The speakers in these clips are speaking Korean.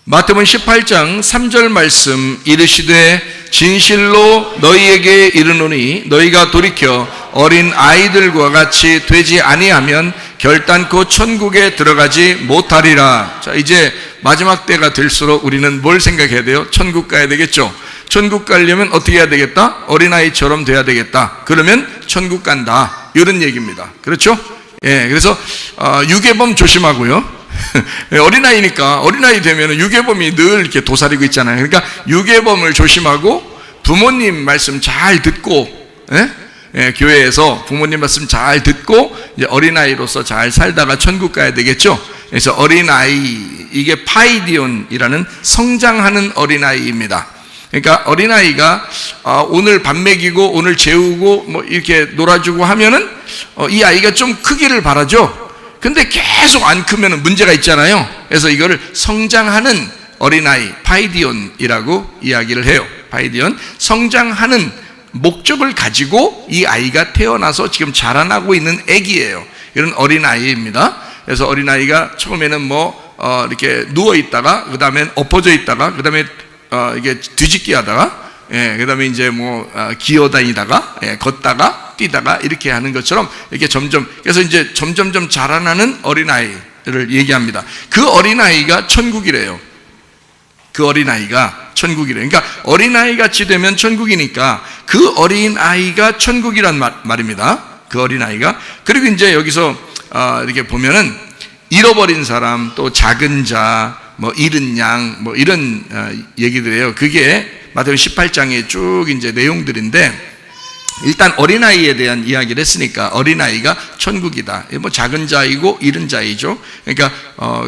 마태복음 18장 3절 말씀, 이르시되 진실로 너희에게 이르노니 너희가 돌이켜 어린 아이들과 같이 되지 아니하면 결단코 천국에 들어가지 못하리라. 자, 이제 마지막 때가 될수록 우리는 뭘 생각해야 돼요? 천국 가야 되겠죠. 천국 가려면 어떻게 해야 되겠다? 어린아이처럼 돼야 되겠다. 그러면 천국 간다, 이런 얘기입니다. 그렇죠? 예, 그래서 유괴범 조심하고요. 어린아이니까, 어린아이 되면 유괴범이 늘 이렇게 도사리고 있잖아요. 그러니까 유괴범을 조심하고 부모님 말씀 잘 듣고, 교회에서 부모님 말씀 잘 듣고 이제 어린아이로서 잘 살다가 천국 가야 되겠죠. 그래서 어린아이, 이게 파이디온이라는 성장하는 어린아이입니다. 그러니까 어린아이가 오늘 밥 먹이고 오늘 재우고 뭐 이렇게 놀아주고 하면은 이 아이가 좀 크기를 바라죠. 근데 계속 안 크면 문제가 있잖아요. 그래서 이거를 성장하는 어린아이, 파이디온이라고 이야기를 해요. 파이디온, 성장하는 목적을 가지고 이 아이가 태어나서 지금 자라나고 있는 아기예요. 이런 어린아이입니다. 그래서 어린아이가 처음에는 이렇게 누워있다가, 그 다음엔 엎어져 있다가, 그 다음에 이게 뒤집기 하다가, 그 다음에 이제 기어다니다가, 걷다가, 뛰다가 이렇게 하는 것처럼 이렇게 점점, 그래서 이제 점점점 자라나는 어린아이를 얘기합니다. 그 어린아이가 천국이래요. 그 어린아이가 천국이래요. 그러니까 어린아이 같이 되면 천국이니까 그 어린아이가 천국이란 말입니다. 그 어린아이가. 그리고 이제 여기서 이렇게 보면은 잃어버린 사람, 또 작은 자, 잃은 양, 이런 얘기들이에요. 그게 마태복음 18장에 쭉 이제 내용들인데, 일단 어린아이에 대한 이야기를 했으니까 어린아이가 천국이다. 작은 자이고 잃은 자이죠. 그러니까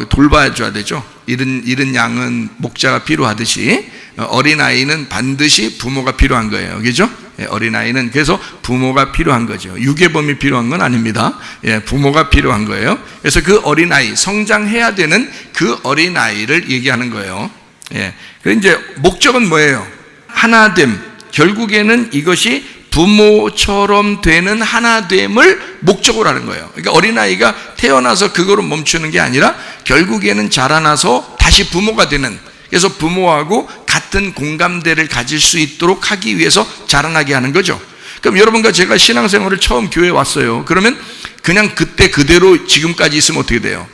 돌봐줘야 되죠. 잃은 양은 목자가 필요하듯이 어린아이는 반드시 부모가 필요한 거예요. 그죠? 어린아이는 그래서 부모가 필요한 거죠. 유괴범이 필요한 건 아닙니다. 부모가 필요한 거예요. 그래서 그 어린아이, 성장해야 되는 그 어린아이를 얘기하는 거예요. 그래서 이제 목적은 뭐예요? 하나됨. 결국에는 이것이 부모처럼 되는 하나됨을 목적으로 하는 거예요. 그러니까 어린아이가 태어나서 그거로 멈추는 게 아니라 결국에는 자라나서 다시 부모가 되는, 그래서 부모하고 같은 공감대를 가질 수 있도록 하기 위해서 자라나게 하는 거죠. 그럼 여러분과 제가 신앙생활을 처음 교회에 왔어요. 그러면 그냥 그때 그대로 지금까지 있으면 어떻게 돼요?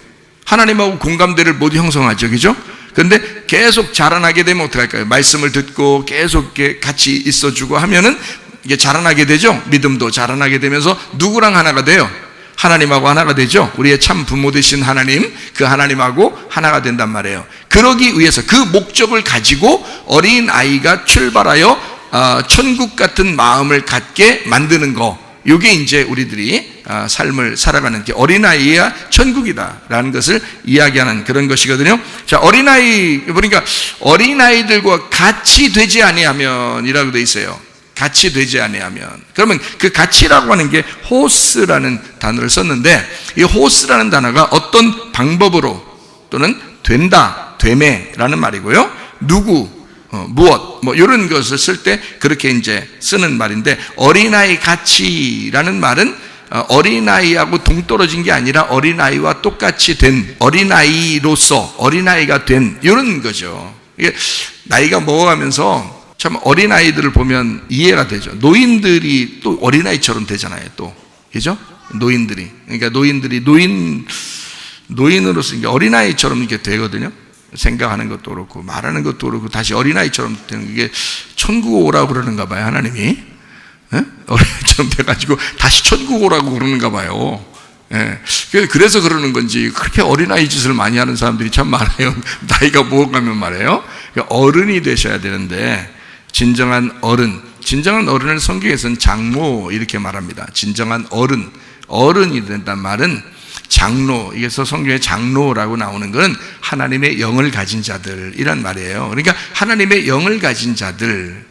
하나님하고 공감대를 모두 형성하죠. 그죠? 근데 계속 자라나게 되면 어떡할까요? 말씀을 듣고 계속 같이 있어주고 하면은 이게 자라나게 되죠. 믿음도 자라나게 되면서 누구랑 하나가 돼요? 하나님하고 하나가 되죠. 우리의 참 부모 되신 하나님, 그 하나님하고 하나가 된단 말이에요. 그러기 위해서 그 목적을 가지고 어린아이가 출발하여 천국 같은 마음을 갖게 만드는 거, 이게 이제 우리들이 삶을 살아가는 게 어린아이야 천국이다라는 것을 이야기하는 그런 것이거든요. 자, 어린아이 보니까 어린아이들과 같이 되지 아니하면 이라고 돼 있어요. 같이 되지 아니하면. 그러면 그 같이라고 하는 게 호스라는 단어를 썼는데, 이 호스라는 단어가 어떤 방법으로 또는 된다, 되매라는 말이고요. 누구, 무엇, 이런 것을 쓸 때 그렇게 이제 쓰는 말인데, 어린아이 같이라는 말은 어린아이하고 동떨어진 게 아니라 어린아이와 똑같이 된, 어린아이로서 어린아이가 된 이런 거죠. 이게 나이가 먹어가면서 참 어린아이들을 보면 이해가 되죠. 노인들이 또 어린아이처럼 되잖아요. 또, 그죠? 노인들이. 그러니까 노인으로서 어린아이처럼 이렇게 되거든요. 생각하는 것도 그렇고 말하는 것도 그렇고 다시 어린아이처럼 되는 게 천국 오라고 그러는가 봐요. 하나님이 어린아이처럼 돼가지고 다시 천국 오라고 그러는가 봐요. 그래서 그러는 건지 그렇게 어린아이 짓을 많이 하는 사람들이 참 많아요. 나이가 먹어가면 말이에요. 어른이 되셔야 되는데, 진정한 어른을 성경에서는 장로 이렇게 말합니다. 진정한 어른이 된단 말은 장로, 이게서 성경에 장로라고 나오는 것은 하나님의 영을 가진 자들이란 말이에요. 그러니까 하나님의 영을 가진 자들,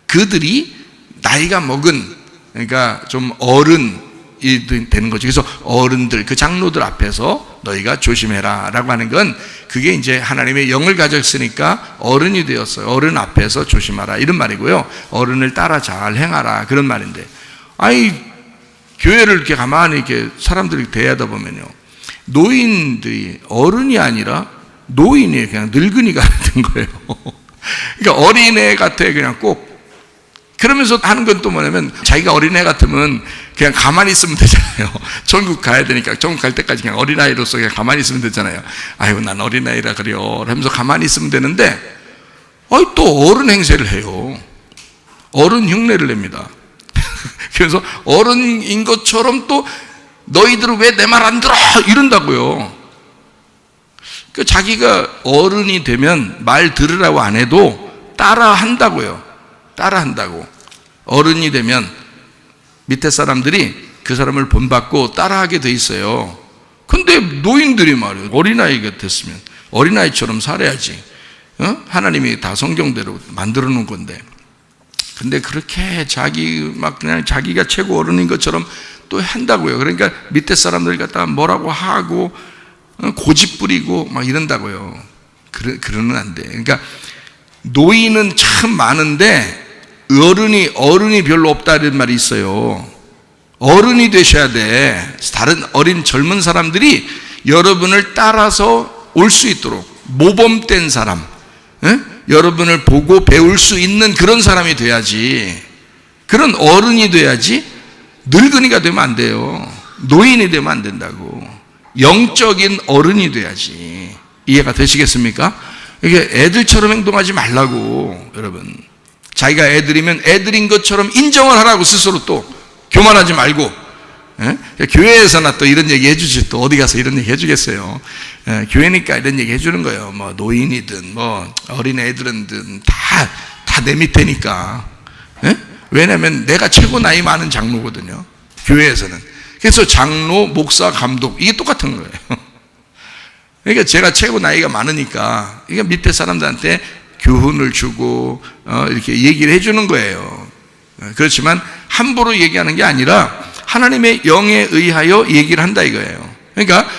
그들이 나이가 먹은, 그러니까 좀 어른이 되는 거죠. 그래서 어른들, 그 장로들 앞에서 너희가 조심해라 라고 하는 건, 그게 이제 하나님의 영을 가졌으니까 어른이 되었어요. 어른 앞에서 조심하라 이런 말이고요. 어른을 따라 잘 행하라 그런 말인데, 교회를 이렇게 가만히 이렇게 사람들이 대하다 보면요, 노인들이 어른이 아니라 노인이 그냥 늙은이가 된 거예요. 그러니까 어린애 같아, 그냥 꼭. 그러면서 하는 건 또 뭐냐면, 자기가 어린애 같으면 그냥 가만히 있으면 되잖아요. 천국 가야 되니까, 천국 갈 때까지 그냥 어린아이로서 그냥 가만히 있으면 되잖아요. 아이고, 난 어린아이라 그래요. 하면서 가만히 있으면 되는데, 또 어른 행세를 해요. 어른 흉내를 냅니다. 그래서 어른인 것처럼 또 너희들은 왜 내 말 안 들어? 이런다고요. 그 자기가 어른이 되면 말 들으라고 안 해도 따라 한다고요. 따라 한다고. 어른이 되면 밑에 사람들이 그 사람을 본받고 따라하게 돼 있어요. 근데 노인들이 말이에요. 어린아이가 됐으면 어린아이처럼 살아야지. 하나님이 다 성경대로 만들어 놓은 건데. 근데 그렇게 그냥 자기가 최고 어른인 것처럼 또 한다고요. 그러니까 밑에 사람들 갖다가 뭐라고 하고 고집 부리고 막 이런다고요. 그러면 안 돼. 그러니까 노인은 참 많은데 어른이 별로 없다는 말이 있어요. 어른이 되셔야 돼. 다른 어린 젊은 사람들이 여러분을 따라서 올 수 있도록 모범된 사람, 여러분을 보고 배울 수 있는 그런 사람이 돼야지. 그런 어른이 돼야지. 늙은이가 되면 안 돼요. 노인이 되면 안 된다고. 영적인 어른이 돼야지. 이해가 되시겠습니까? 이게 애들처럼 행동하지 말라고. 여러분, 자기가 애들이면 애들인 것처럼 인정을 하라고. 스스로 또 교만하지 말고. 교회에서나 또 이런 얘기 해주지, 또 어디 가서 이런 얘기 해주겠어요. 교회니까 이런 얘기 해주는 거예요. 뭐 노인이든 뭐 어린 애들이든 다 내 밑에니까. 왜냐하면 내가 최고 나이 많은 장로거든요, 교회에서는. 그래서 장로, 목사, 감독, 이게 똑같은 거예요. 그러니까 제가 최고 나이가 많으니까 이게 밑에 사람들한테 교훈을 주고 이렇게 얘기를 해주는 거예요. 그렇지만 함부로 얘기하는 게 아니라 하나님의 영에 의하여 얘기를 한다 이거예요. 그러니까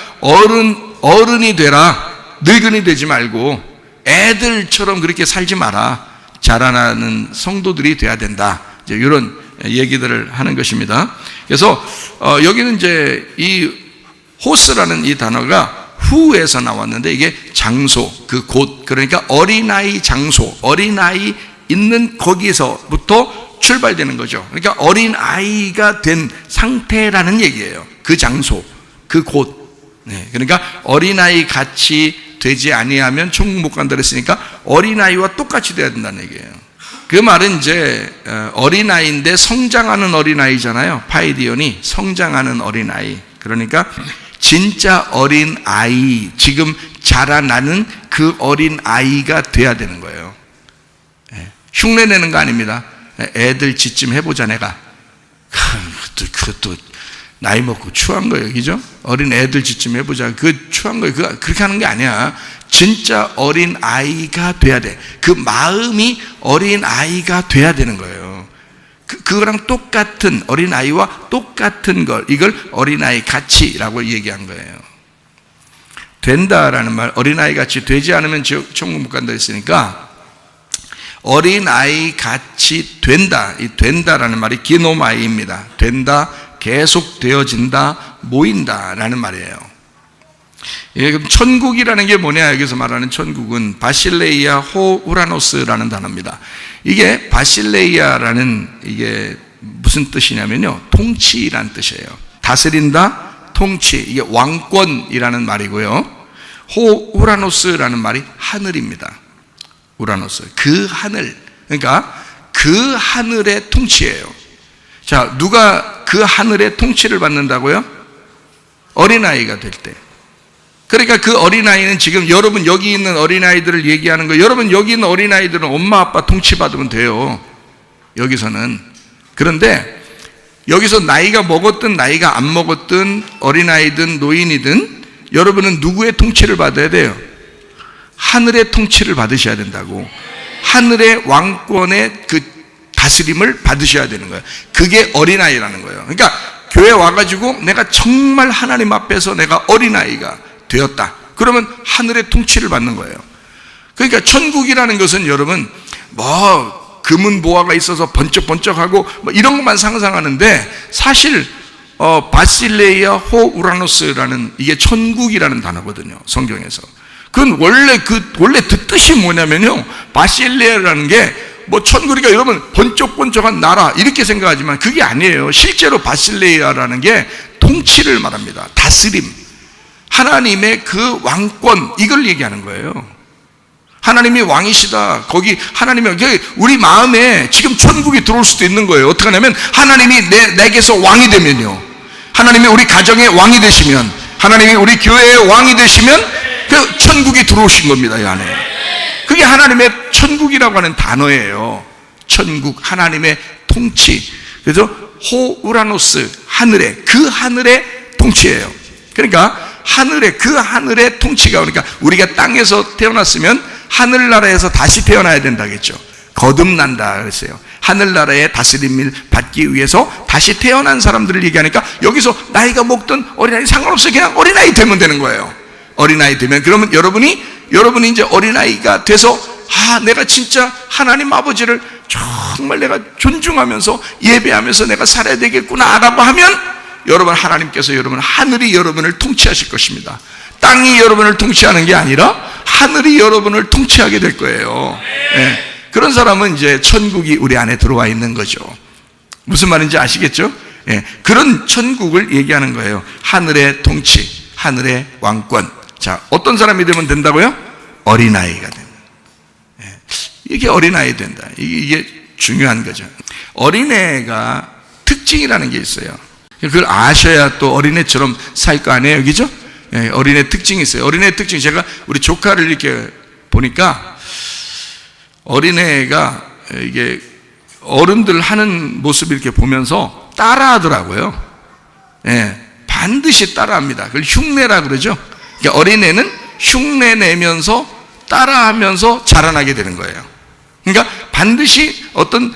어른이 되라. 늙은이 되지 말고 애들처럼 그렇게 살지 마라. 자라나는 성도들이 돼야 된다. 이제 이런 얘기들을 하는 것입니다. 그래서 여기는 이제 이 호스라는 이 단어가 후에서 나왔는데, 이게 장소, 그 곳, 그러니까 어린아이 장소, 어린아이 있는 거기서부터 출발되는 거죠. 그러니까 어린아이가 된 상태라는 얘기예요. 그 장소, 그 곳. 그러니까 어린아이 같이 되지 아니하면 천국 못 간다 그랬으니까 어린아이와 똑같이 돼야 된다는 얘기예요. 그 말은 이제 어린아이인데 성장하는 어린아이잖아요. 파이디온이 성장하는 어린아이. 그러니까 진짜 어린아이, 지금 자라나는 그 어린아이가 돼야 되는 거예요. 흉내내는 거 아닙니다. 애들 짓좀 해보자 내가. 그것도 나이 먹고 추한 거예요, 그죠? 어린 애들 짓좀 해보자. 그 추한 거예요. 그렇게 하는 게 아니야. 진짜 어린 아이가 돼야 돼. 그 마음이 어린 아이가 돼야 되는 거예요. 그거랑 똑같은, 어린 아이와 똑같은 걸, 이걸 어린 아이 같이라고 얘기한 거예요. 된다라는 말, 어린 아이 같이 되지 않으면 천국 못 간다 했으니까 어린 아이 같이 된다. 이 된다라는 말이 기노마이입니다. 된다, 계속 되어진다, 모인다라는 말이에요. 그럼 천국이라는 게 뭐냐? 여기서 말하는 천국은 바실레이아 호 우라노스라는 단어입니다. 이게 바실레이아라는 이게 무슨 뜻이냐면요, 통치라는 뜻이에요. 다스린다, 통치, 이게 왕권이라는 말이고요. 호 우라노스라는 말이 하늘입니다. 우라노스, 그 하늘, 그러니까 그 하늘의 통치예요. 자, 누가 그 하늘의 통치를 받는다고요? 어린아이가 될 때. 그러니까 그 어린아이는 지금 여러분 여기 있는 어린아이들을 얘기하는 거예요. 여러분 여기 있는 어린아이들은 엄마 아빠 통치받으면 돼요, 여기서는. 그런데 여기서 나이가 먹었든 나이가 안 먹었든 어린아이든 노인이든 여러분은 누구의 통치를 받아야 돼요? 하늘의 통치를 받으셔야 된다고. 하늘의 왕권의 그 다스림을 받으셔야 되는 거예요. 그게 어린아이라는 거예요. 그러니까 교회 와가지고 내가 정말 하나님 앞에서 내가 어린아이가 되었다, 그러면 하늘의 통치를 받는 거예요. 그러니까 천국이라는 것은 여러분 뭐 금은 보화가 있어서 번쩍번쩍하고 뭐 이런 것만 상상하는데, 사실 바실레이아 호 우라노스라는 이게 천국이라는 단어거든요, 성경에서. 그건 원래 뜻이 뭐냐면요, 바실레아라는 게 뭐 천국이니까 여러분 번쩍번쩍한 나라 이렇게 생각하지만 그게 아니에요. 실제로 바실레아라는 게 통치를 말합니다. 다스림, 하나님의 그 왕권, 이걸 얘기하는 거예요. 하나님이 왕이시다. 거기 하나님이, 우리 마음에 지금 천국이 들어올 수도 있는 거예요. 어떻게 하냐면 하나님이 내게서 왕이 되면요, 하나님이 우리 가정의 왕이 되시면, 하나님이 우리 교회의 왕이 되시면 그 천국이 들어오신 겁니다. 이 안에. 그게 하나님의 천국이라고 하는 단어예요. 천국, 하나님의 통치. 그래서 호우라노스, 그 하늘의 통치예요. 그러니까 그 하늘의 통치가, 그러니까 우리가 땅에서 태어났으면 하늘나라에서 다시 태어나야 된다겠죠. 거듭난다 그랬어요. 하늘나라의 다스림을 받기 위해서 다시 태어난 사람들을 얘기하니까, 여기서 나이가 먹든 어린아이 상관없어요. 그냥 어린아이 되면 되는 거예요. 어린아이 되면, 그러면 여러분이 이제 어린아이가 돼서, 내가 진짜 하나님 아버지를 정말 내가 존중하면서 예배하면서 내가 살아야 되겠구나 라고 하면, 여러분, 하나님께서 하늘이 여러분을 통치하실 것입니다. 땅이 여러분을 통치하는 게 아니라 하늘이 여러분을 통치하게 될 거예요. 네. 그런 사람은 이제 천국이 우리 안에 들어와 있는 거죠. 무슨 말인지 아시겠죠? 네. 그런 천국을 얘기하는 거예요. 하늘의 통치, 하늘의 왕권. 자, 어떤 사람이 되면 된다고요? 어린아이가 된다. 네. 이게 어린아이 된다. 이게 중요한 거죠. 어린애가 특징이라는 게 있어요. 그걸 아셔야 또 어린애처럼 살 거 아니에요, 그죠? 예, 어린애 특징이 있어요. 어린애 특징, 제가 우리 조카를 이렇게 보니까 어린애가 이게 어른들 하는 모습을 이렇게 보면서 따라하더라고요. 예, 반드시 따라합니다. 그걸 흉내라 그러죠. 그러니까 어린애는 흉내 내면서 따라하면서 자라나게 되는 거예요. 그러니까 반드시 어떤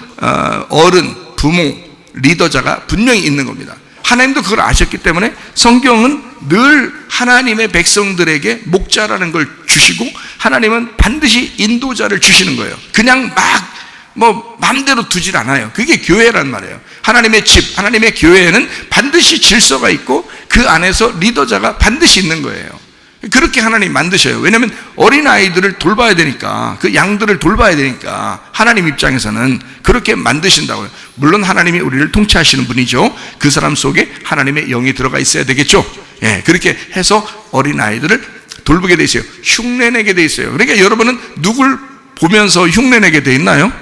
어른, 부모, 리더자가 분명히 있는 겁니다. 하나님도 그걸 아셨기 때문에 성경은 늘 하나님의 백성들에게 목자라는 걸 주시고, 하나님은 반드시 인도자를 주시는 거예요. 그냥 마음대로 두질 않아요. 그게 교회란 말이에요. 하나님의 집, 하나님의 교회에는 반드시 질서가 있고 그 안에서 리더자가 반드시 있는 거예요. 그렇게 하나님 만드셔요. 왜냐하면 어린아이들을 돌봐야 되니까, 그 양들을 돌봐야 되니까 하나님 입장에서는 그렇게 만드신다고요. 물론 하나님이 우리를 통치하시는 분이죠. 그 사람 속에 하나님의 영이 들어가 있어야 되겠죠. 예, 그렇게 해서 어린아이들을 돌보게 돼 있어요. 흉내내게 돼 있어요. 그러니까 여러분은 누굴 보면서 흉내내게 돼 있나요?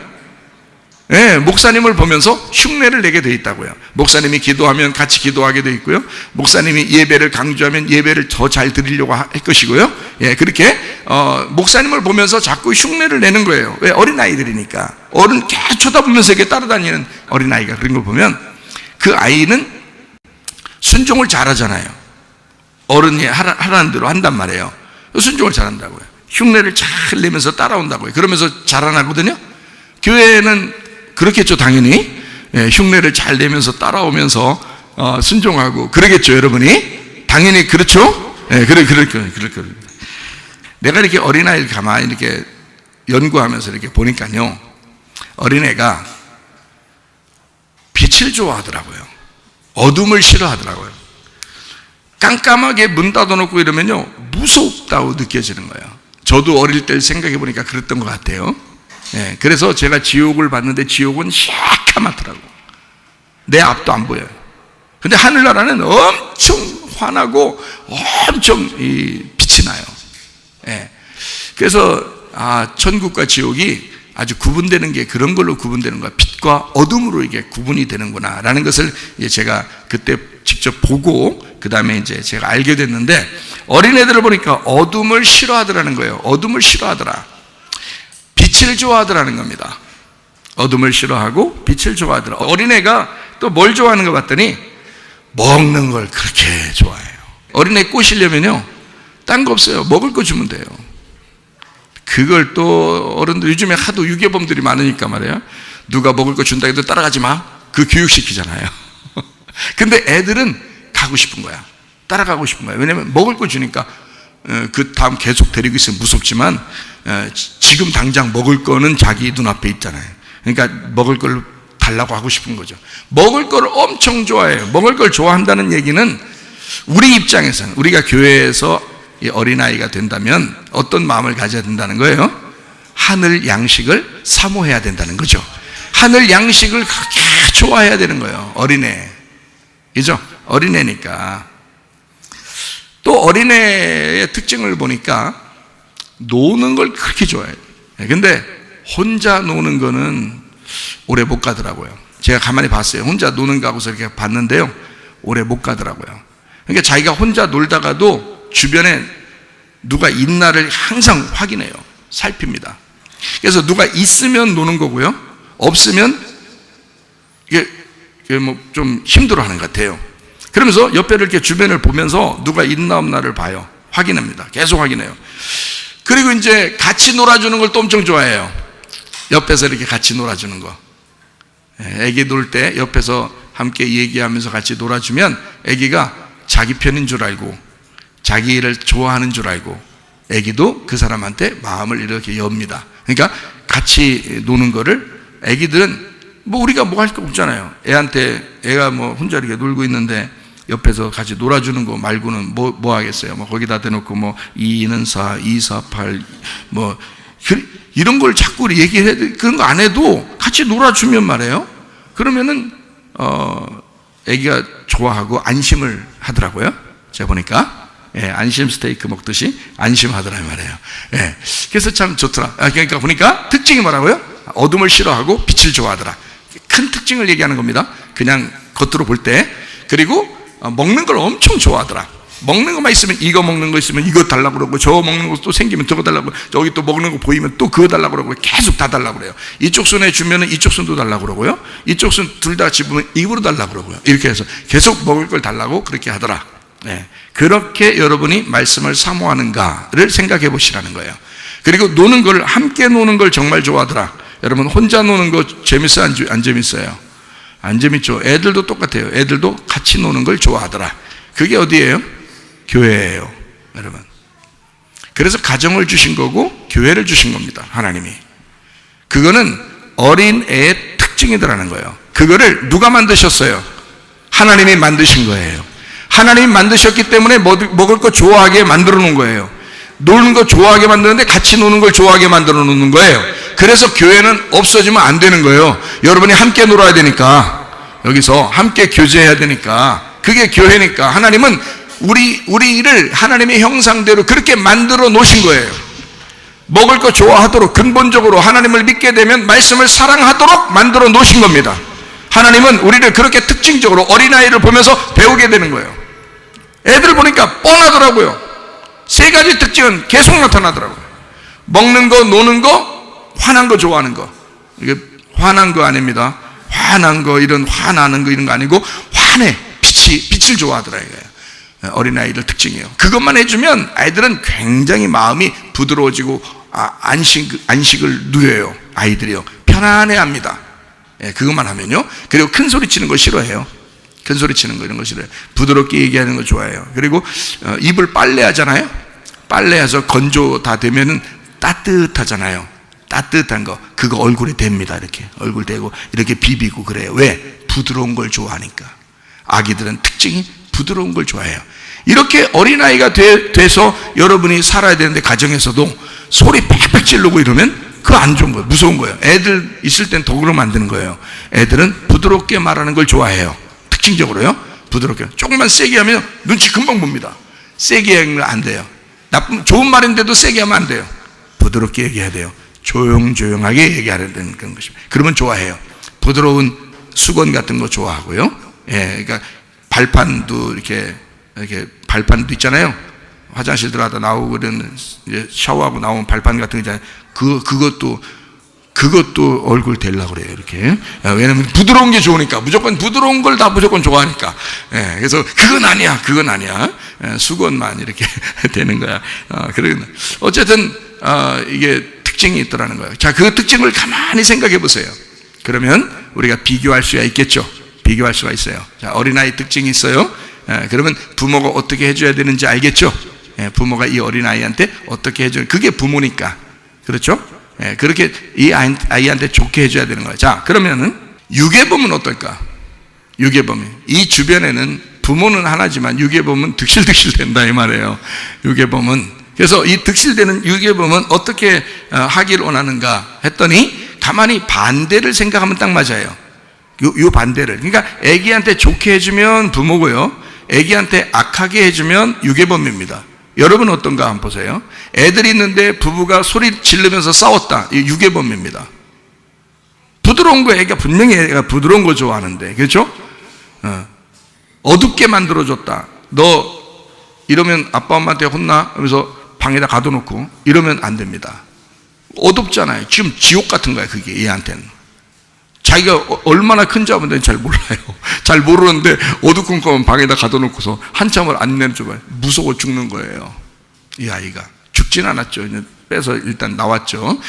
예, 목사님을 보면서 흉내를 내게 돼 있다고요. 목사님이 기도하면 같이 기도하게 돼 있고요. 목사님이 예배를 강조하면 예배를 더 잘 드리려고 할 것이고요. 예, 그렇게 목사님을 보면서 자꾸 흉내를 내는 거예요. 왜? 어린아이들이니까. 어른 계속 쳐다보면서 이렇게 따라다니는 어린아이가 그런 걸 보면 그 아이는 순종을 잘하잖아요. 어른이 하라는 대로 한단 말이에요. 순종을 잘한다고요. 흉내를 잘 내면서 따라온다고요. 그러면서 자라나거든요. 교회는 그렇겠죠, 당연히. 예, 흉내를 잘 내면서 따라오면서 순종하고 그러겠죠, 여러분이. 당연히 그렇죠. 예, 그럴 거예요. 내가 이렇게 어린아이를 가만히 이렇게 연구하면서 이렇게 보니까요, 어린애가 빛을 좋아하더라고요. 어둠을 싫어하더라고요. 깜깜하게 문 닫아놓고 이러면요, 무섭다고 느껴지는 거예요. 저도 어릴 때 생각해 보니까 그랬던 것 같아요. 예, 그래서 제가 지옥을 봤는데 지옥은 새카맣더라고. 내 앞도 안 보여요. 근데 하늘나라는 엄청 환하고 엄청 빛이 나요. 예, 그래서 천국과 지옥이 아주 구분되는 게 그런 걸로 구분되는 거야. 빛과 어둠으로 이게 구분이 되는구나 라는 것을 제가 그때 직접 보고 그 다음에 이제 제가 알게 됐는데, 어린애들을 보니까 어둠을 싫어하더라는 거예요. 어둠을 싫어하더라. 빛을 좋아하더라는 겁니다. 어둠을 싫어하고 빛을 좋아하더라. 어린애가 또 뭘 좋아하는 거 봤더니 먹는 걸 그렇게 좋아해요. 어린애 꼬시려면요, 딴 거 없어요. 먹을 거 주면 돼요. 그걸 또 어른들, 요즘에 하도 유괴범들이 많으니까 말이에요, 누가 먹을 거 준다 해도 따라가지 마, 그 교육시키잖아요. 근데 애들은 가고 싶은 거야. 따라가고 싶은 거야. 왜냐면 먹을 거 주니까 그 다음 계속 데리고 있으면 무섭지만 지금 당장 먹을 거는 자기 눈앞에 있잖아요. 그러니까 먹을 걸 달라고 하고 싶은 거죠. 먹을 걸 엄청 좋아해요. 먹을 걸 좋아한다는 얘기는 우리 입장에서는, 우리가 교회에서 이 어린아이가 된다면 어떤 마음을 가져야 된다는 거예요? 하늘 양식을 사모해야 된다는 거죠. 하늘 양식을 그렇게 좋아해야 되는 거예요. 어린애. 그죠? 어린애니까. 또 어린애의 특징을 보니까 노는 걸 그렇게 좋아해요. 근데 혼자 노는 거는 오래 못 가더라고요. 제가 가만히 봤어요. 혼자 노는 거 하고서 이렇게 봤는데요, 오래 못 가더라고요. 그러니까 자기가 혼자 놀다가도 주변에 누가 있나를 항상 확인해요. 살핍니다. 그래서 누가 있으면 노는 거고요, 없으면 이게 뭐 좀 힘들어하는 것 같아요. 그러면서 옆에를 이렇게 주변을 보면서 누가 있나 없나를 봐요. 확인합니다. 계속 확인해요. 그리고 이제 같이 놀아주는 걸 또 엄청 좋아해요. 옆에서 이렇게 같이 놀아주는 거. 애기 놀 때 옆에서 함께 얘기하면서 같이 놀아주면 애기가 자기 편인 줄 알고 자기를 좋아하는 줄 알고 애기도 그 사람한테 마음을 이렇게 엽니다. 그러니까 같이 노는 거를 애기들은 뭐 우리가 뭐 할 거 없잖아요. 애가 뭐 혼자 이렇게 놀고 있는데 옆에서 같이 놀아주는 거 말고는 뭐 하겠어요. 뭐 거기다 대놓고 뭐 2는 4, 2, 4, 8 뭐 이런 걸 자꾸 얘기해야 돼. 그런 거 안 해도 같이 놀아주면 말이에요. 그러면은 애기가 좋아하고 안심을 하더라고요. 제가 보니까 안심 스테이크 먹듯이 안심하더라 말이에요. 그래서 참 좋더라. 그러니까 보니까 특징이 뭐라고요? 어둠을 싫어하고 빛을 좋아하더라. 큰 특징을 얘기하는 겁니다. 그냥 겉으로 볼 때. 그리고 먹는 걸 엄청 좋아하더라. 먹는 것만 있으면 이거 먹는 거 있으면 이거 달라고 그러고 저 먹는 거 또 생기면 저거 달라고 그러고 저기 또 먹는 거 보이면 또 그거 달라고 그러고 계속 다 달라고 그래요. 이쪽 손에 주면은 이쪽 손도 달라고 그러고요, 이쪽 손 둘 다 집으면 입으로 달라고 그러고요. 이렇게 해서 계속 먹을 걸 달라고 그렇게 하더라. 그렇게 여러분이 말씀을 사모하는가를 생각해 보시라는 거예요. 그리고 노는 걸, 함께 노는 걸 정말 좋아하더라. 여러분 혼자 노는 거 재밌어요? 안 재밌어요? 안 재밌죠. 애들도 똑같아요. 애들도 같이 노는 걸 좋아하더라. 그게 어디예요? 교회예요, 여러분. 그래서 가정을 주신 거고 교회를 주신 겁니다, 하나님이. 그거는 어린애의 특징이더라는 거예요. 그거를 누가 만드셨어요? 하나님이 만드신 거예요. 하나님이 만드셨기 때문에 먹을 거 좋아하게 만들어 놓은 거예요. 노는 거 좋아하게 만드는데 같이 노는 걸 좋아하게 만들어 놓는 거예요. 그래서 교회는 없어지면 안 되는 거예요. 여러분이 함께 놀아야 되니까, 여기서 함께 교제해야 되니까, 그게 교회니까. 하나님은 우리를 하나님의 형상대로 그렇게 만들어 놓으신 거예요. 먹을 거 좋아하도록, 근본적으로 하나님을 믿게 되면 말씀을 사랑하도록 만들어 놓으신 겁니다. 하나님은 우리를 그렇게 특징적으로 어린아이를 보면서 배우게 되는 거예요. 애들 보니까 뻔하더라고요. 세 가지 특징은 계속 나타나더라고요. 먹는 거, 노는 거, 화난 거 좋아하는 거. 이게 화난 거 아닙니다. 화난 거, 이런 화나는 거 이런 거 아니고 화내, 빛을 좋아하더라 이거예요. 어린아이들 특징이에요. 그것만 해주면 아이들은 굉장히 마음이 부드러워지고 안식을 누려요. 아이들이요, 편안해합니다. 그것만 하면요. 그리고 큰 소리 치는 거 싫어해요. 큰 소리 치는 거 이런 거 싫어해요. 부드럽게 얘기하는 거 좋아해요. 그리고 이불 빨래하잖아요. 빨래해서 건조 다 되면은 따뜻하잖아요. 따뜻한 거 그거 얼굴에 댑니다. 이렇게 얼굴 대고 이렇게 비비고 그래요. 왜? 부드러운 걸 좋아하니까. 아기들은 특징이 부드러운 걸 좋아해요. 이렇게 어린아이가 돼서 여러분이 살아야 되는데, 가정에서도 소리 빽빽 지르고 이러면 그거 안 좋은 거예요. 무서운 거예요. 애들 있을 땐 더 그러면 안 되는 거예요. 애들은 부드럽게 말하는 걸 좋아해요. 특징적으로요. 부드럽게. 조금만 세게 하면 눈치 금방 봅니다. 세게 하면 안 돼요. 좋은 말인데도 세게 하면 안 돼요. 부드럽게 얘기해야 돼요. 조용하게 얘기하는 그런 것입니다. 그러면 좋아해요. 부드러운 수건 같은 거 좋아하고요. 그러니까 발판도 이렇게 발판도 있잖아요. 화장실 들어가다 나오고 그러는, 샤워하고 나오면 발판 같은 거 있잖아요. 그것도 얼굴 대려고 그래요. 이렇게. 왜냐면 부드러운 게 좋으니까. 무조건 부드러운 걸 다 무조건 좋아하니까. 그래서 그건 아니야. 수건만 이렇게 되는 거야. 어쨌든 이게 특징이 있더라는 거예요. 자, 그 특징을 가만히 생각해 보세요. 그러면 우리가 비교할 수가 있겠죠. 비교할 수가 있어요. 자, 어린아이 특징이 있어요. 그러면 부모가 어떻게 해줘야 되는지 알겠죠? 부모가 이 어린아이한테 어떻게 해줘야, 그게 부모니까. 그렇죠? 그렇게 이 아이한테 좋게 해줘야 되는 거예요. 자, 그러면은 유괴범은 어떨까? 유괴범이 이 주변에는 부모는 하나지만 유괴범은 득실득실 된다 이 말이에요. 유괴범은. 그래서 이 득실되는 유괴범은 어떻게 하기를 원하는가 했더니 가만히 반대를 생각하면 딱 맞아요. 요 반대를. 그러니까 애기한테 좋게 해주면 부모고요, 애기한테 악하게 해주면 유괴범입니다. 여러분은 어떤가 한번 보세요. 애들이 있는데 부부가 소리 지르면서 싸웠다, 이 유괴범입니다. 부드러운 거, 애가 분명히 애가 부드러운 거 좋아하는데, 그렇죠? 어둡게 만들어줬다. 너 이러면 아빠 엄마한테 혼나? 하면서 방에다 가둬놓고 이러면 안 됩니다. 어둡잖아요. 지금 지옥 같은 거야 그게 얘한테는. 자기가 얼마나 큰 자본인지 잘 몰라요. 잘 모르는데 어두컴컴한 방에다 가둬놓고서 한참을 안 내줘봐요. 무서워 죽는 거예요. 이 아이가. 죽진 않았죠. 빼서 일단 나왔죠.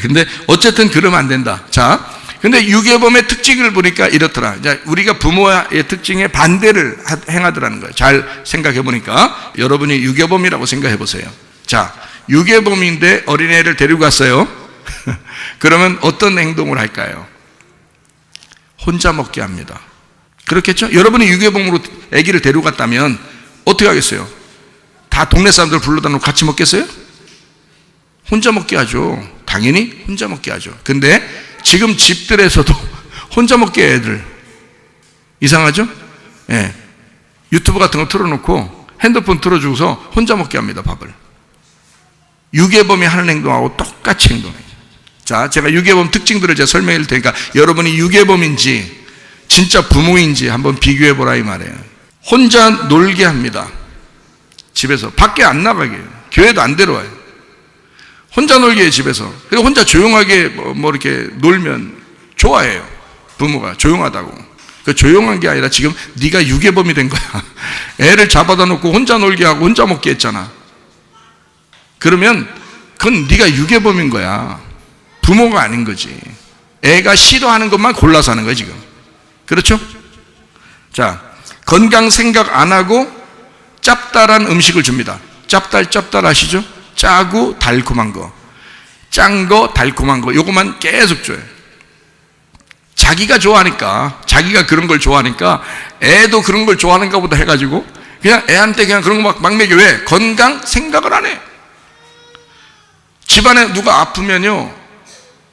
근데 어쨌든 그러면 안 된다. 자, 근데 유괴범의 특징을 보니까 이렇더라. 우리가 부모의 특징에 반대를 행하더라는 거예요. 잘 생각해 보니까 여러분이 유괴범이라고 생각해 보세요. 자, 유괴범인데 어린애를 데리고 갔어요. 그러면 어떤 행동을 할까요? 혼자 먹게 합니다. 그렇겠죠? 여러분이 유괴범으로 아기를 데리고 갔다면 어떻게 하겠어요? 다 동네 사람들 불러다 놓고 같이 먹겠어요? 혼자 먹게 하죠. 당연히 혼자 먹게 하죠. 근데 지금 집들에서도 혼자 먹게 애들 이상하죠? 예. 유튜브 같은 거 틀어놓고 핸드폰 틀어주고서 혼자 먹게 합니다. 밥을. 유괴범이 하는 행동하고 똑같이 행동해요. 자, 제가 유괴범 특징들을 제가 설명해 드릴 테니까 여러분이 유괴범인지 진짜 부모인지 한번 비교해 보라 이 말이에요. 혼자 놀게 합니다. 집에서 밖에 안 나가게 해요. 교회도 안 데려와요. 혼자 놀게 해요. 집에서. 그리고 혼자 조용하게 뭐 이렇게 놀면 좋아해요. 부모가 조용하다고. 그 조용한 게 아니라 지금 네가 유괴범이 된 거야. 애를 잡아다 놓고 혼자 놀게 하고 혼자 먹게 했잖아. 그러면 그건 네가 유괴범인 거야. 부모가 아닌 거지. 애가 싫어하는 것만 골라서 하는 거야 지금. 그렇죠? 자, 건강 생각 안 하고 짭짤한 음식을 줍니다. 짭짤 아시죠? 짜고 달콤한 거, 짠 거, 달콤한 거, 요것만 계속 줘요. 자기가 좋아하니까, 자기가 그런 걸 좋아하니까 애도 그런 걸 좋아하는가 보다 해가지고 그냥 애한테 그냥 그런 거 막 먹여. 왜? 건강 생각을 안 해. 집안에 누가 아프면요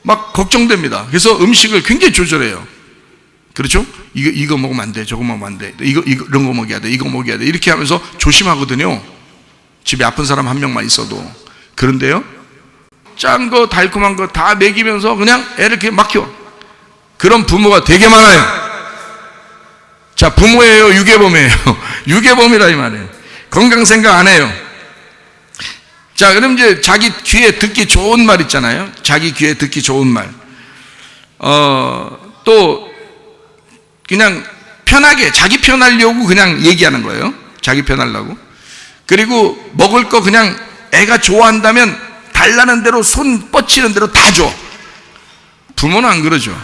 막 걱정됩니다. 그래서 음식을 굉장히 조절해요. 그렇죠? 이거 먹으면 안 돼, 저거 먹으면 안 돼, 이런 거 먹여야 돼, 이거 먹여야 돼, 이렇게 하면서 조심하거든요. 집에 아픈 사람 한 명만 있어도. 그런데요, 짠 거 달콤한 거 다 먹이면서 그냥 애를 이렇게 막혀. 그런 부모가 되게 많아요. 자, 부모예요, 유괴범이에요? 유괴범이라 이 말이에요. 건강 생각 안 해요. 자, 그럼 이제 자기 귀에 듣기 좋은 말 있잖아요. 자기 귀에 듣기 좋은 말. 또 그냥 편하게 자기 편하려고 그냥 얘기하는 거예요. 자기 편하려고. 그리고 먹을 거 그냥 애가 좋아한다면 달라는 대로 손 뻗치는 대로 다 줘. 부모는 안 그러죠.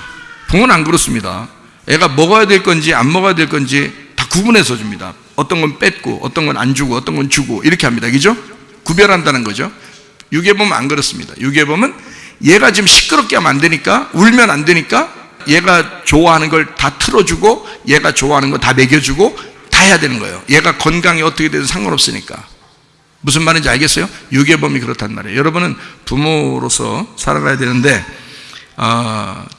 부모는 안 그렇습니다. 애가 먹어야 될 건지 안 먹어야 될 건지 다 구분해서 줍니다. 어떤 건 뺐고 어떤 건 안 주고 어떤 건 주고 이렇게 합니다. 그죠? 구별한다는 거죠. 유괴범은 안 그렇습니다. 유괴범은 얘가 지금 시끄럽게 하면 안 되니까, 울면 안 되니까 얘가 좋아하는 걸 다 틀어주고 얘가 좋아하는 거 다 먹여주고 다 해야 되는 거예요. 얘가 건강이 어떻게 되든 상관없으니까. 무슨 말인지 알겠어요? 유괴범이 그렇단 말이에요. 여러분은 부모로서 살아가야 되는데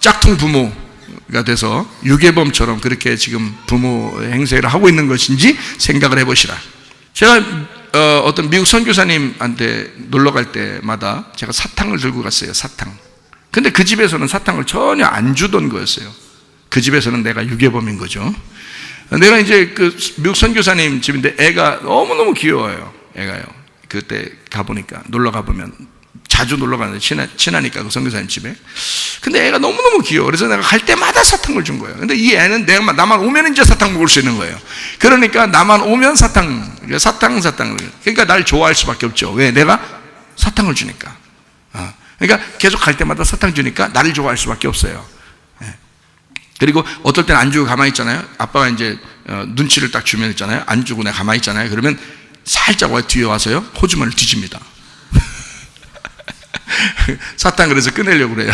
짝퉁 부모가 돼서 유괴범처럼 그렇게 지금 부모 행세를 하고 있는 것인지 생각을 해보시라. 제가 어떤 미국 선교사님한테 놀러 갈 때마다 제가 사탕을 들고 갔어요. 사탕. 근데 그 집에서는 사탕을 전혀 안 주던 거였어요. 그 집에서는 내가 유괴범인 거죠. 내가 이제 그 미국 선교사님 집인데 애가 너무너무 귀여워요. 애가요. 그때 가보니까, 놀러 가보면 자주 놀러 가는데 친하니까 그 선교사님 집에. 근데 애가 너무너무 귀여워. 그래서 내가 갈 때마다 사탕을 준 거예요. 근데 이 애는 나만 오면 이제 사탕 먹을 수 있는 거예요. 그러니까 나만 오면 사탕. 그러니까 날 좋아할 수밖에 없죠. 왜? 내가 사탕을 주니까. 그러니까 계속 갈 때마다 사탕 주니까 나를 좋아할 수밖에 없어요. 그리고 어떨 때는 안 주고 가만히 있잖아요. 아빠가 이제 눈치를 딱 주면 있잖아요. 안 주고 내가 가만히 있잖아요. 그러면 살짝 뒤에 와서요, 호주머니를 뒤집니다. 사탕 그래서 꺼내려고 그래요.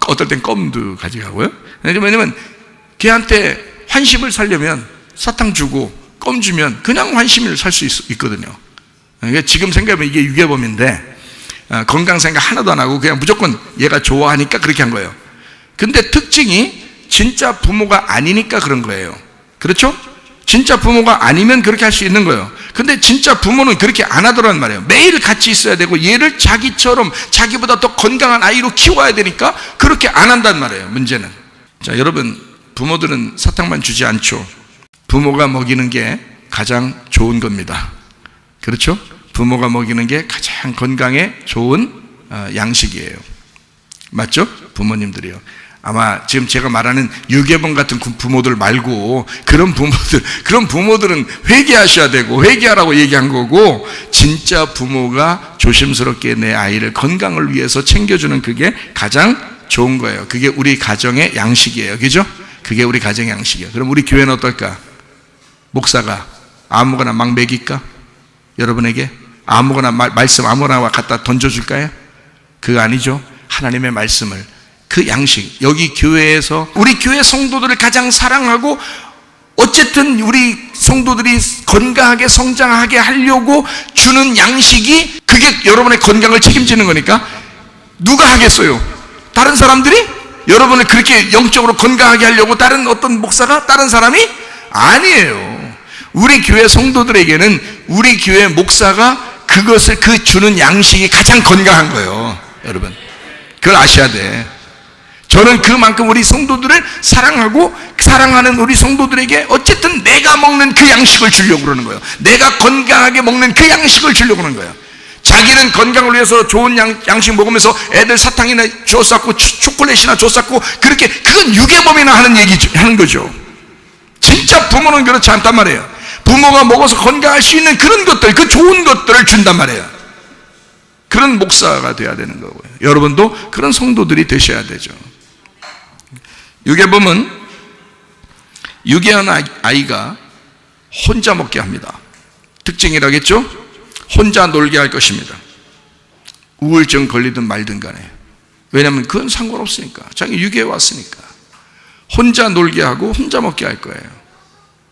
어떨 땐 껌도 가져가고요. 왜냐면 걔한테 환심을 살려면 사탕 주고 껌 주면 그냥 환심을 살 수 있거든요. 지금 생각하면 이게 유괴범인데 건강 생각 하나도 안 하고 그냥 무조건 얘가 좋아하니까 그렇게 한 거예요. 근데 특징이 진짜 부모가 아니니까 그런 거예요. 그렇죠? 진짜 부모가 아니면 그렇게 할 수 있는 거예요. 근데 진짜 부모는 그렇게 안 하더란 말이에요. 매일 같이 있어야 되고 얘를 자기처럼 자기보다 더 건강한 아이로 키워야 되니까 그렇게 안 한단 말이에요. 문제는. 자, 여러분, 부모들은 사탕만 주지 않죠. 부모가 먹이는 게 가장 좋은 겁니다. 그렇죠? 부모가 먹이는 게 가장 건강에 좋은 양식이에요. 맞죠? 부모님들이요. 아마 지금 제가 말하는 유괴범 같은 부모들 말고 그런 부모들은 회개하셔야 되고 회개하라고 얘기한 거고, 진짜 부모가 조심스럽게 내 아이를 건강을 위해서 챙겨주는 그게 가장 좋은 거예요. 그게 우리 가정의 양식이에요. 그죠? 그게 우리 가정의 양식이에요. 그럼 우리 교회는 어떨까? 목사가 아무거나 막 먹일까? 여러분에게 아무거나 말씀 아무거나 갖다 던져줄까요? 그거 아니죠. 하나님의 말씀을, 그 양식, 여기 교회에서 우리 교회 성도들을 가장 사랑하고 어쨌든 우리 성도들이 건강하게 성장하게 하려고 주는 양식이 그게 여러분의 건강을 책임지는 거니까 누가 하겠어요? 다른 사람들이? 여러분을 그렇게 영적으로 건강하게 하려고 다른 어떤 목사가? 다른 사람이? 아니에요. 우리 교회 성도들에게는 우리 교회 목사가 그것을 그 주는 양식이 가장 건강한 거예요. 여러분, 그걸 아셔야 돼. 저는 그만큼 우리 성도들을 사랑하고 사랑하는 우리 성도들에게 어쨌든 내가 먹는 그 양식을 주려고 그러는 거예요. 내가 건강하게 먹는 그 양식을 주려고 그러는 거예요. 자기는 건강을 위해서 좋은 양식 먹으면서 애들 사탕이나 줬었고 초콜릿이나 줬었고 그렇게, 그건 유괴범이나 하는 거죠. 진짜 부모는 그렇지 않단 말이에요. 부모가 먹어서 건강할 수 있는 그런 것들, 그 좋은 것들을 준단 말이에요. 그런 목사가 돼야 되는 거고요. 여러분도 그런 성도들이 되셔야 되죠. 유괴범은 유괴한 아이가 혼자 먹게 합니다. 특징이라겠죠? 혼자 놀게 할 것입니다. 우울증 걸리든 말든 간에. 왜냐하면 그건 상관없으니까. 자기 유괴해 왔으니까. 혼자 놀게 하고 혼자 먹게 할 거예요.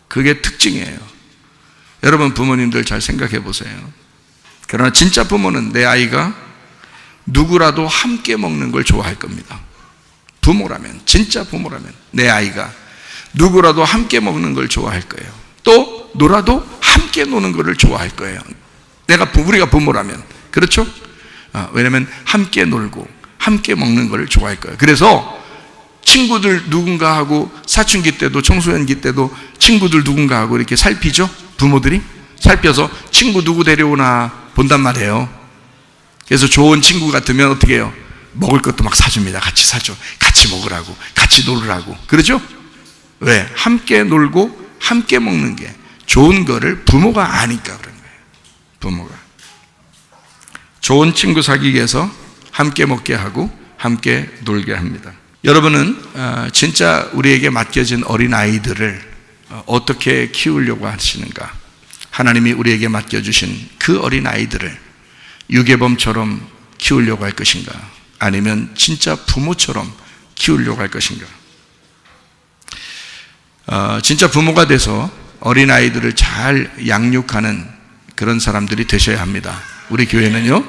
그게 특징이에요. 여러분, 부모님들 잘 생각해 보세요. 그러나 진짜 부모는 내 아이가 누구라도 함께 먹는 걸 좋아할 겁니다. 부모라면, 진짜 부모라면 내 아이가 누구라도 함께 먹는 걸 좋아할 거예요. 또 놀아도 함께 노는 걸 좋아할 거예요. 우리가 부모라면. 그렇죠? 왜냐하면 함께 놀고 함께 먹는 걸 좋아할 거예요. 그래서 친구들 누군가 하고 사춘기 때도 청소년기 때도 친구들 누군가 하고 이렇게 살피죠? 부모들이 살펴서 친구 누구 데려오나 본단 말이에요. 그래서 좋은 친구 같으면 어떻게 해요? 먹을 것도 막 사줍니다. 같이 사줘. 같이 먹으라고, 같이 놀으라고. 그러죠? 왜? 함께 놀고 함께 먹는 게 좋은 거를 부모가 아니까 그런 거예요. 부모가 좋은 친구 사귀기 위해서 함께 먹게 하고 함께 놀게 합니다. 여러분은 진짜 우리에게 맡겨진 어린아이들을 어떻게 키우려고 하시는가? 하나님이 우리에게 맡겨주신 그 어린아이들을 유괴범처럼 키우려고 할 것인가? 아니면 진짜 부모처럼 키우려고 할 것인가? 진짜 부모가 돼서 어린아이들을 잘 양육하는 그런 사람들이 되셔야 합니다. 우리 교회는요,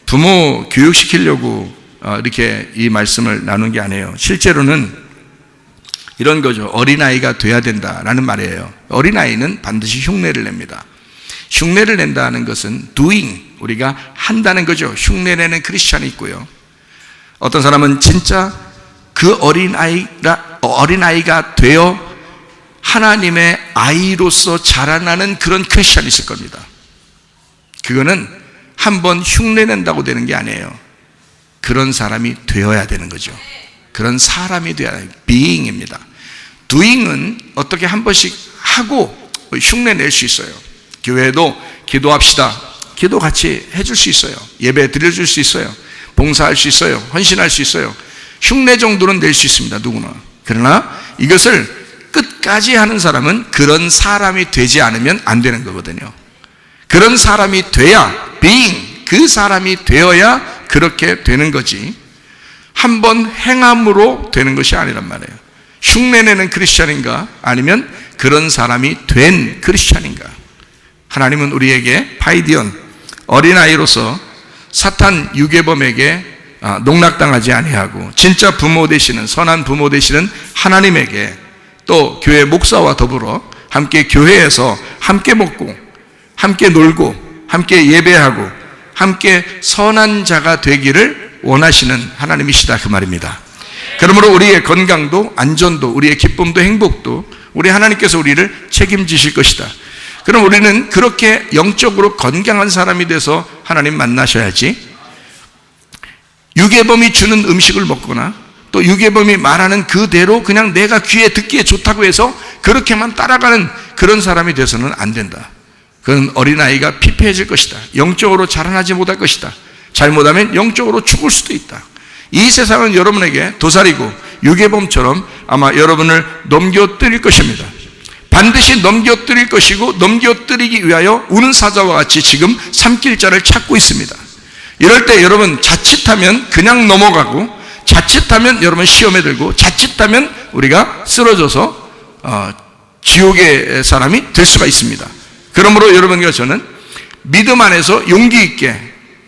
부모 교육시키려고 이렇게 이 말씀을 나눈 게 아니에요. 실제로는 이런 거죠. 어린아이가 돼야 된다라는 말이에요. 어린아이는 반드시 흉내를 냅니다. 흉내를 낸다는 것은 doing, 우리가 한다는 거죠. 흉내내는 크리스찬이 있고요. 어떤 사람은 진짜 그 어린아이가 되어 하나님의 아이로서 자라나는 그런 크리스찬이 있을 겁니다. 그거는 한번 흉내낸다고 되는 게 아니에요. 그런 사람이 되어야 되는 거죠. 그런 사람이 되어야 해요. being입니다. doing은 어떻게 한 번씩 하고 흉내낼 수 있어요. 교회도 기도합시다. 기도 같이 해줄 수 있어요. 예배 드려줄 수 있어요. 봉사할 수 있어요. 헌신할 수 있어요. 흉내 정도는 낼 수 있습니다. 누구나. 그러나 이것을 끝까지 하는 사람은 그런 사람이 되지 않으면 안 되는 거거든요. 그런 사람이 돼야, being, 그 사람이 되어야 그렇게 되는 거지, 한번 행함으로 되는 것이 아니란 말이에요. 흉내내는 크리스찬인가? 아니면 그런 사람이 된 크리스찬인가? 하나님은 우리에게 파이디언, 어린아이로서 사탄 유괴범에게 농락당하지 아니하고 진짜 부모 되시는, 선한 부모 되시는 하나님에게, 또 교회 목사와 더불어 함께 교회에서 함께 먹고 함께 놀고 함께 예배하고 함께 선한 자가 되기를 원하시는 하나님이시다, 그 말입니다. 그러므로 우리의 건강도 안전도 우리의 기쁨도 행복도 우리 하나님께서 우리를 책임지실 것이다. 그럼 우리는 그렇게 영적으로 건강한 사람이 돼서 하나님 만나셔야지, 유괴범이 주는 음식을 먹거나 또 유괴범이 말하는 그대로 그냥 내가 귀에 듣기에 좋다고 해서 그렇게만 따라가는 그런 사람이 돼서는 안 된다. 그건 어린아이가 피폐해질 것이다. 영적으로 자라나지 못할 것이다. 잘못하면 영적으로 죽을 수도 있다. 이 세상은 여러분에게 도살이고 유괴범처럼 아마 여러분을 넘겨뜨릴 것입니다. 반드시 넘겨뜨릴 것이고, 넘겨뜨리기 위하여 우는 사자와 같이 지금 삼킬자를 찾고 있습니다. 이럴 때 여러분 자칫하면 그냥 넘어가고, 자칫하면 여러분 시험에 들고, 자칫하면 우리가 쓰러져서 지옥의 사람이 될 수가 있습니다. 그러므로 여러분과 저는 믿음 안에서 용기 있게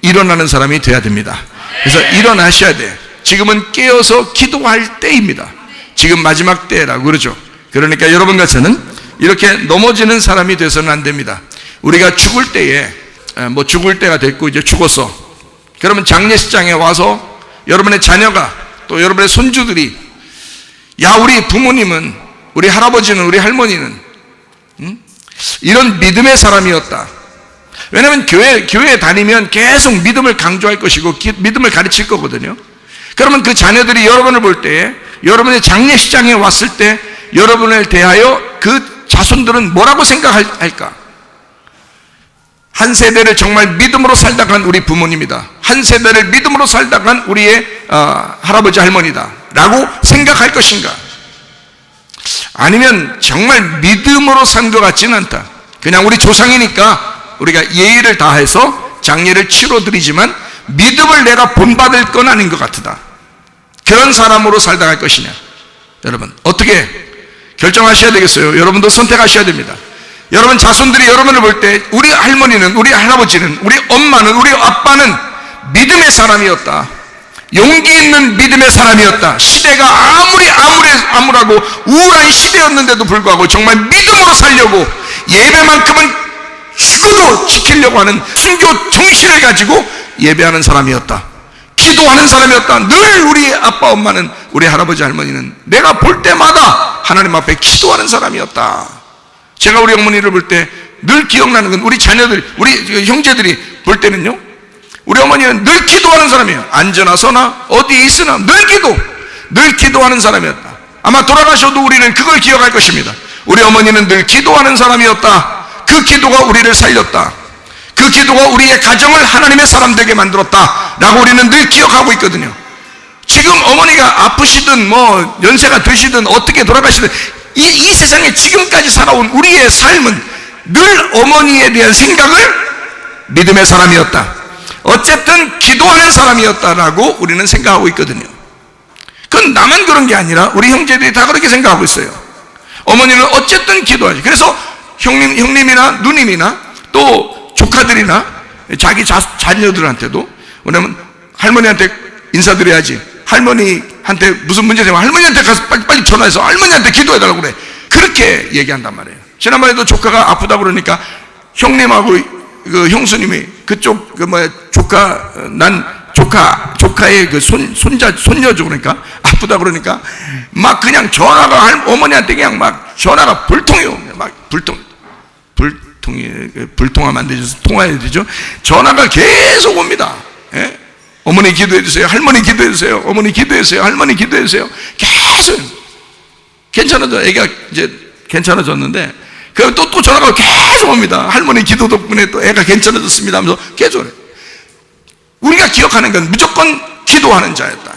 일어나는 사람이 돼야 됩니다. 그래서 일어나셔야 돼요. 지금은 깨어서 기도할 때입니다. 지금 마지막 때라고 그러죠. 그러니까 여러분과 저는 이렇게 넘어지는 사람이 돼서는 안 됩니다. 우리가 죽을 때에, 뭐 죽을 때가 됐고 이제 죽었어. 그러면 장례식장에 와서 여러분의 자녀가, 또 여러분의 손주들이, 야, 우리 부모님은, 우리 할아버지는, 우리 할머니는 이런 믿음의 사람이었다. 왜냐하면 교회에 다니면 계속 믿음을 강조할 것이고 믿음을 가르칠 거거든요. 그러면 그 자녀들이 여러분을 볼 때에, 여러분의 장례식장에 왔을 때 여러분을 대하여 그 자손들은 뭐라고 생각할까? 한 세대를 정말 믿음으로 살다간 우리 부모님이다, 한 세대를 믿음으로 살다간 우리의 할아버지 할머니다 라고 생각할 것인가? 아니면 정말 믿음으로 산 것 같지는 않다, 그냥 우리 조상이니까 우리가 예의를 다해서 장례를 치러드리지만 믿음을 내가 본받을 건 아닌 것 같다, 그런 사람으로 살다 갈 것이냐? 여러분 어떻게 결정하셔야 되겠어요? 여러분도 선택하셔야 됩니다. 여러분 자손들이 여러분을 볼 때 우리 할머니는, 우리 할아버지는, 우리 엄마는, 우리 아빠는 믿음의 사람이었다, 용기 있는 믿음의 사람이었다. 시대가 아무리 암울하고 우울한 시대였는데도 불구하고 정말 믿음으로 살려고 예배만큼은 죽어도 지키려고 하는 순교 정신을 가지고 예배하는 사람이었다, 기도하는 사람이었다. 늘 우리 아빠 엄마는, 우리 할아버지 할머니는 내가 볼 때마다 하나님 앞에 기도하는 사람이었다. 제가 우리 어머니를 볼 때 늘 기억나는 건, 우리 자녀들, 우리 형제들이 볼 때는요, 우리 어머니는 늘 기도하는 사람이에요. 앉으나 서나 어디 있으나 늘 기도하는 사람이었다. 아마 돌아가셔도 우리는 그걸 기억할 것입니다. 우리 어머니는 늘 기도하는 사람이었다. 그 기도가 우리를 살렸다. 그 기도가 우리의 가정을 하나님의 사람 되게 만들었다 라고 우리는 늘 기억하고 있거든요. 지금 어머니가 아프시든 뭐 연세가 되시든 어떻게 돌아가시든 이 세상에 지금까지 살아온 우리의 삶은 늘 어머니에 대한 생각을 믿음의 사람이었다, 어쨌든 기도하는 사람이었다라고 우리는 생각하고 있거든요. 그건 나만 그런 게 아니라 우리 형제들이 다 그렇게 생각하고 있어요. 어머니는 어쨌든 기도하지. 그래서 형님이나 누님이나 또 조카들이나 자기 자녀들한테도, 왜냐면 할머니한테 인사드려야지, 할머니한테 무슨 문제 생기면 할머니한테 가서 빨리 전화해서 할머니한테 기도해달라고 그래, 그렇게 얘기한단 말이에요. 지난번에도 조카가 아프다고 그러니까 형님하고 그 형수님이 그쪽 조카의 그 손녀죠. 그러니까 아프다고 그러니까 막 그냥 전화가 어머니한테 그냥 막 전화가 불통이요. 막 불통하면 안 되죠. 통화해야 되죠. 전화가 계속 옵니다. 예? 어머니 기도해 주세요. 할머니 기도해 주세요. 어머니 기도해 주세요. 할머니 기도해 주세요. 계속 괜찮아져. 애가 이제 괜찮아졌는데 그 또 전화가 계속 옵니다. 할머니 기도 덕분에 또 애가 괜찮아졌습니다 하면서 계속. 우리가 기억하는 건 무조건 기도하는 자였다,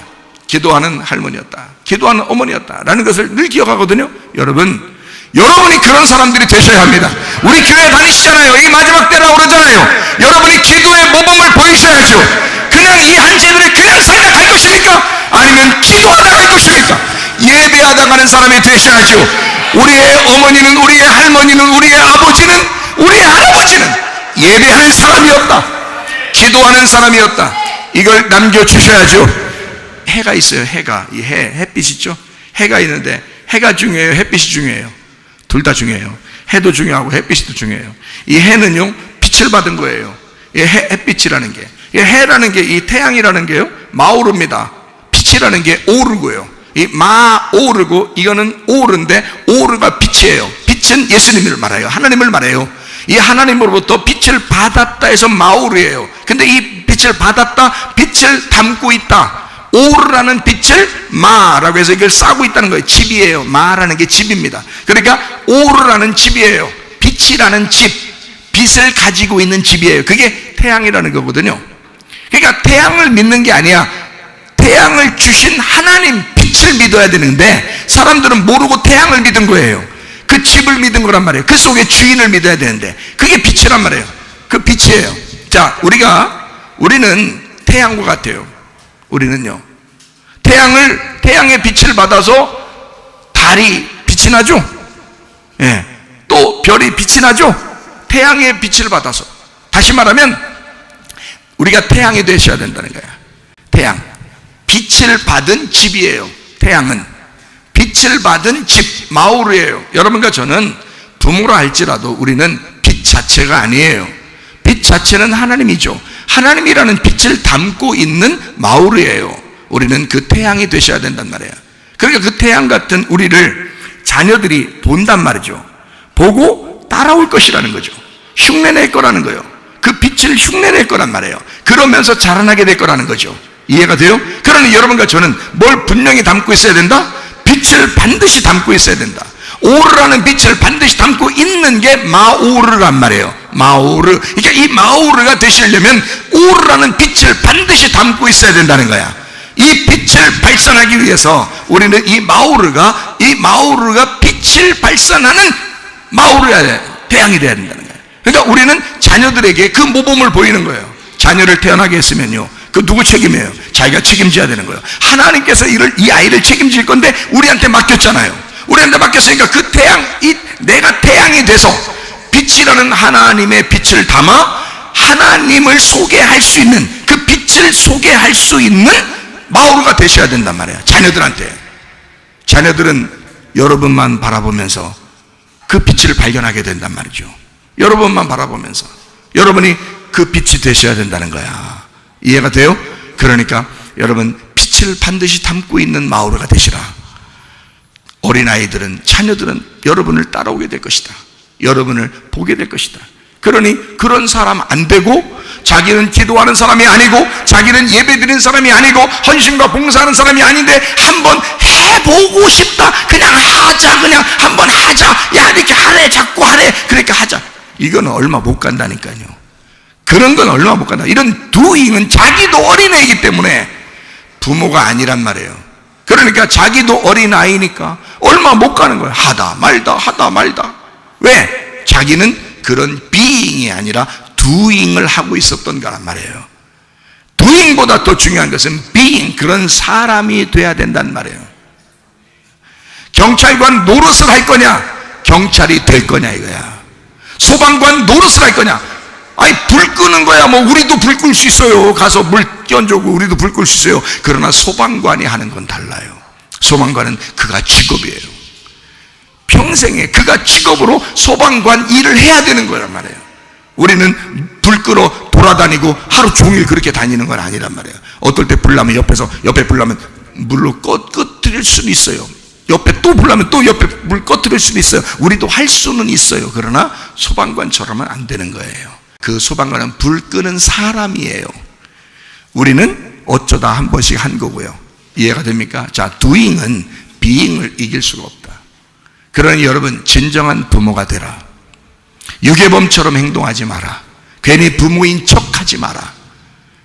기도하는 할머니였다, 기도하는 어머니였다 라는 것을 늘 기억하거든요. 여러분이 그런 사람들이 되셔야 합니다. 우리 교회 다니시잖아요. 이 마지막 때라고 그러잖아요. 여러분이 기도의 모범을 보이셔야죠. 그냥 이 한 세대를 그냥 살다 갈 것입니까? 아니면 기도하다 갈 것입니까? 예배하다가 사랑하는 사람이 되셔야죠. 우리의 어머니는, 우리의 할머니는, 우리의 아버지는, 우리의 할아버지는 예배하는 사람이었다, 기도하는 사람이었다. 이걸 남겨주셔야죠. 해가 있어요. 해가, 이 햇빛 있죠. 해가 있는데 해가 중요해요, 햇빛이 중요해요? 둘 다 중요해요. 해도 중요하고 햇빛도 중요해요. 이 해는요, 빛을 받은 거예요. 이 햇빛이라는 게, 이 해라는 게, 이 태양이라는 게요, 마오르입니다. 빛이라는 게 오르고요. 이 마오르고, 이거는 오르인데, 오르가 빛이에요. 빛은 예수님을 말해요. 하나님을 말해요. 이 하나님으로부터 빛을 받았다 해서 마오르예요. 근데 이 빛을 받았다, 빛을 담고 있다, 오르라는 빛을 마라고 해서 이걸 싸고 있다는 거예요. 집이에요. 마라는 게 집입니다. 그러니까 오르라는 집이에요. 빛이라는 집, 빛을 가지고 있는 집이에요. 그게 태양이라는 거거든요. 그러니까 태양을 믿는 게 아니야. 태양을 주신 하나님 빛을 믿어야 되는데, 사람들은 모르고 태양을 믿은 거예요. 그 집을 믿은 거란 말이에요. 그 속에 주인을 믿어야 되는데, 그게 빛이란 말이에요. 그 빛이에요. 자, 우리는 태양과 같아요. 우리는요, 태양의 빛을 받아서 달이 빛이 나죠. 예, 또 별이 빛이 나죠. 태양의 빛을 받아서. 다시 말하면 우리가 태양이 되셔야 된다는 거야. 태양, 빛을 받은 집이에요. 태양은 빛을 받은 집, 마오르예요. 여러분과 저는 부모라 할지라도 우리는 빛 자체가 아니에요. 빛 자체는 하나님이죠. 하나님이라는 빛을 담고 있는 마오르예요. 우리는 그 태양이 되셔야 된단 말이에요. 그러니까 그 태양 같은 우리를 자녀들이 본단 말이죠. 보고 따라올 것이라는 거죠. 흉내낼 거라는 거예요. 그 빛을 흉내낼 거란 말이에요. 그러면서 자라나게 될 거라는 거죠. 이해가 돼요? 그러니 여러분과 저는 뭘 분명히 담고 있어야 된다? 빛을 반드시 담고 있어야 된다. 오르라는 빛을 반드시 담고 있는 게 마오르란 말이에요. 마오르. 그러니까 이 마오르가 되시려면 오르라는 빛을 반드시 담고 있어야 된다는 거야. 이 빛을 발산하기 위해서 우리는 이 마오르가 빛을 발산하는 마오르야 돼. 태양이 돼야 된다는 거야. 그러니까 우리는 자녀들에게 그 모범을 보이는 거예요. 자녀를 태어나게 했으면요, 그 누구 책임이에요? 자기가 책임져야 되는 거예요. 하나님께서 이 아이를 책임질 건데 우리한테 맡겼잖아요. 우리한테 맡겼으니까 그 태양, 내가 태양이 돼서 빛이라는 하나님의 빛을 담아 하나님을 소개할 수 있는, 그 빛을 소개할 수 있는 마오르가 되셔야 된단 말이에요. 자녀들한테. 자녀들은 여러분만 바라보면서 그 빛을 발견하게 된단 말이죠. 여러분만 바라보면서 여러분이 그 빛이 되셔야 된다는 거야. 이해가 돼요? 그러니까 여러분, 빛을 반드시 담고 있는 마오르가 되시라. 어린아이들은, 자녀들은 여러분을 따라오게 될 것이다. 여러분을 보게 될 것이다. 그러니 그런 사람 안 되고, 자기는 기도하는 사람이 아니고, 자기는 예배드리는 사람이 아니고, 헌신과 봉사하는 사람이 아닌데 한번 해보고 싶다, 그냥 하자, 그냥 한번 하자, 야 이렇게 하래, 자꾸 하래, 그러니까 하자. 이건 얼마 못 간다니까요. 그런 건 얼마 못 간다. 이런 doing은 자기도 어린애이기 때문에 부모가 아니란 말이에요. 그러니까 자기도 어린아이니까 얼마 못 가는 거예요. 하다 말다. 왜? 자기는 그런 being이 아니라 doing을 하고 있었던 거란 말이에요. doing보다 더 중요한 것은 being, 그런 사람이 돼야 된단 말이에요. 경찰관 노릇을 할 거냐, 경찰이 될 거냐 이거야. 소방관 노릇을 할 거냐, 아니 불 끄는 거야 뭐 우리도 불 끌 수 있어요. 가서 물 끼얹어고 우리도 불 끌 수 있어요. 그러나 소방관이 하는 건 달라요. 소방관은 그가 직업이에요. 평생에 그가 직업으로 소방관 일을 해야 되는 거란 말이에요. 우리는 불 끄러 돌아다니고 하루 종일 그렇게 다니는 건 아니란 말이에요. 어떨 때 불 나면 옆에 불 나면 물로 꺼뜨릴 수는 있어요. 옆에 또 불 나면 또 옆에 물 꺼뜨릴 수는 있어요. 우리도 할 수는 있어요. 그러나 소방관처럼은 안 되는 거예요. 그 소방관은 불 끄는 사람이에요. 우리는 어쩌다 한 번씩 한 거고요. 이해가 됩니까? 자, doing은 being을 이길 수가 없다. 그러니 여러분, 진정한 부모가 되라. 유괴범처럼 행동하지 마라. 괜히 부모인 척하지 마라.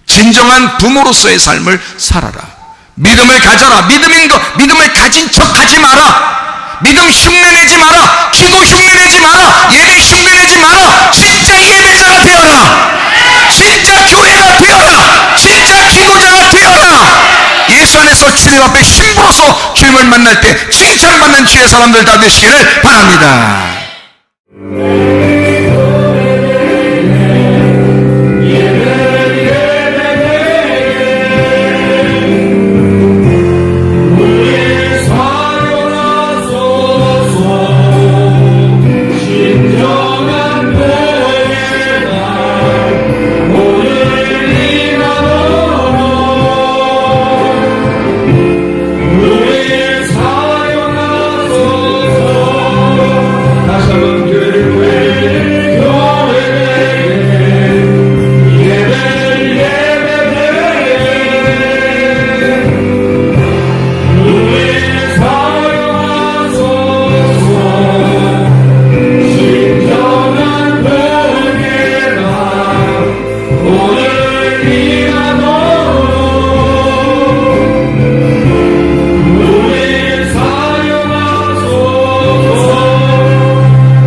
진정한 부모로서의 삶을 살아라. 믿음을 가져라. 믿음을 가진 척하지 마라. 믿음 흉내내지 마라. 기도 흉내내지 마라. 예배 흉내내지 마라. 진짜 예배자가 되어라. 진짜 교회가 되어라. 진짜 기도자가 되어라. 예수 안에서 주님 앞에 힘으로써 주님을 만날 때 칭찬받는 주의 사람들 다 되시기를 바랍니다.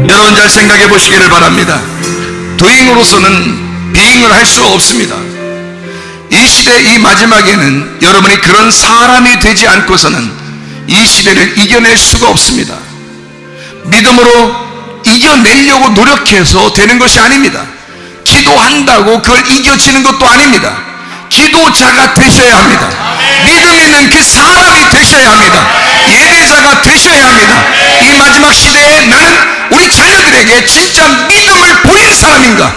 여러분 잘 생각해 보시기를 바랍니다. 도잉으로서는 비잉을 할 수 없습니다. 이 시대 이 마지막에는 여러분이 그런 사람이 되지 않고서는 이 시대를 이겨낼 수가 없습니다. 믿음으로 이겨내려고 노력해서 되는 것이 아닙니다. 기도한다고 그걸 이겨지는 것도 아닙니다. 기도자가 되셔야 합니다. 믿음 있는 그 사람이 되셔야 합니다. 예배자가 되셔야 합니다. 이 마지막 시대에 나는 우리 자녀들에게 진짜 믿음을 보인 사람인가?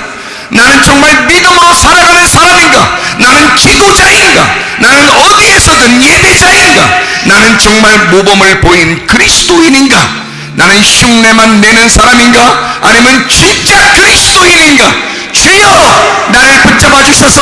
나는 정말 믿음으로 살아가는 사람인가? 나는 기도자인가? 나는 어디에서든 예배자인가? 나는 정말 모범을 보인 그리스도인인가? 나는 흉내만 내는 사람인가? 아니면 진짜 그리스도인인가? 주여 나를 붙잡아 주셔서